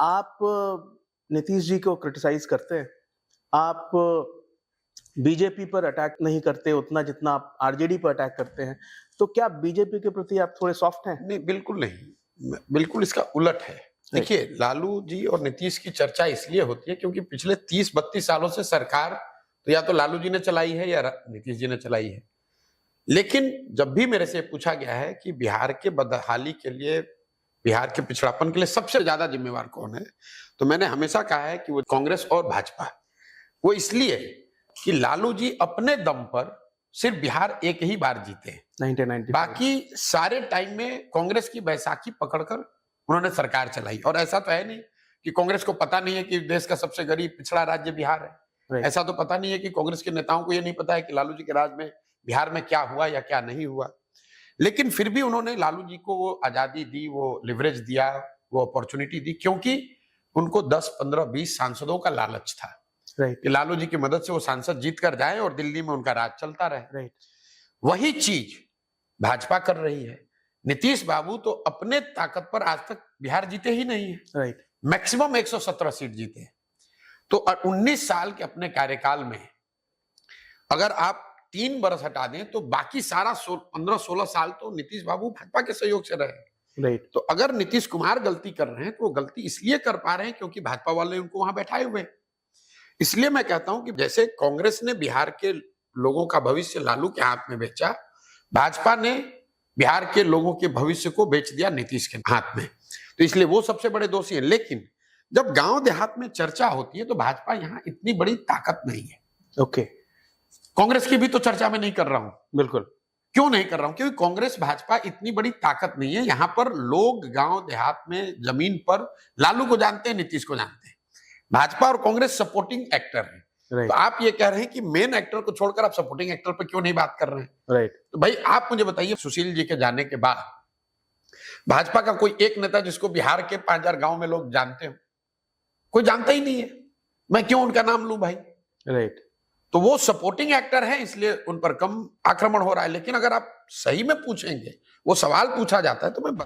आप नीतीश जी को क्रिटिसाइज करते हैं, आप बीजेपी पर अटैक नहीं करते उतना जितना आप आरजेडी पर अटैक करते हैं, तो क्या बीजेपी के प्रति आप थोड़े सॉफ्ट हैं? नहीं, बिल्कुल नहीं। बिल्कुल इसका उलट है। देखिए, लालू जी और नीतीश की चर्चा इसलिए होती है क्योंकि पिछले 30-32 सालों से सरकार तो या तो लालू जी ने चलाई है या नीतीश जी ने चलाई है। लेकिन जब भी मेरे से पूछा गया है कि बिहार के बदहाली के लिए, बिहार के पिछड़ापन के लिए सबसे ज्यादा जिम्मेवार कौन है, तो मैंने हमेशा कहा है कि वो कांग्रेस और भाजपा। वो इसलिए कि लालू जी अपने दम पर सिर्फ बिहार एक ही बार जीते हैं, 1995 बाकी सारे टाइम में कांग्रेस की बैसाखी पकड़कर उन्होंने सरकार चलाई। और ऐसा तो है नहीं कि कांग्रेस को पता नहीं है कि देश का सबसे गरीब पिछड़ा राज्य बिहार है। ऐसा तो पता नहीं है कि कांग्रेस के नेताओं को यह नहीं पता है कि लालू जी के राज में बिहार में क्या हुआ या क्या नहीं हुआ। लेकिन फिर भी उन्होंने लालू जी को वो आजादी दी, वो लिवरेज दिया, वो अपॉर्चुनिटी दी, क्योंकि उनको 10, 15, 20 सांसदों का लालच था कि लालू जी की मदद से वो सांसद जीत कर जाए और दिल्ली में उनका राज चलता रहे। वही चीज भाजपा कर रही है। नीतीश बाबू तो अपने ताकत पर आज तक बिहार जीते ही नहीं है। मैक्सिमम 117 सीट जीते हैं। तो 19 साल के अपने कार्यकाल में अगर आप 3 बरस हटा दें तो बाकी सारा 15-16 साल तो नीतीश बाबू भाजपा के सहयोग से रहे। तो अगर नीतीश कुमार गलती कर रहे हैं तो वो गलती इसलिए कर पा रहे हैं क्योंकि भाजपा वाले उनको वहां बैठाए हुए। इसलिए मैं कहता हूं कि जैसे कांग्रेस ने बिहार के लोगों का भविष्य लालू के हाथ में बेचा, भाजपा ने बिहार के लोगों के भविष्य को बेच दिया नीतीश के हाथ में। तो इसलिए वो सबसे बड़े दोषी हैं। लेकिन जब गांव देहात में चर्चा होती है तो भाजपा यहां इतनी बड़ी ताकत नहीं है। कांग्रेस की भी तो चर्चा में नहीं कर रहा हूं। बिल्कुल। क्यों नहीं कर रहा हूं? क्योंकि कांग्रेस भाजपा इतनी बड़ी ताकत नहीं है। यहां पर लोग गांव देहात में जमीन पर लालू को जानते हैं, नीतीश को जानते हैं। भाजपा और कांग्रेस सपोर्टिंग एक्टर है। तो आप ये कह रहे हैं कि मेन एक्टर को छोड़कर आप सपोर्टिंग एक्टर पर क्यों नहीं बात कर रहे हैं? तो भाई आप मुझे बताइए, सुशील जी के जाने के बाद भाजपा का कोई एक नेता जिसको बिहार के 5000 गांव में लोग जानते हो? कोई जानता ही नहीं है। मैं क्यों उनका नाम लूं भाई? तो वो सपोर्टिंग एक्टर है, इसलिए उन पर कम आक्रमण हो रहा है। लेकिन अगर आप सही में पूछेंगे, वो सवाल पूछा जाता है तो मैं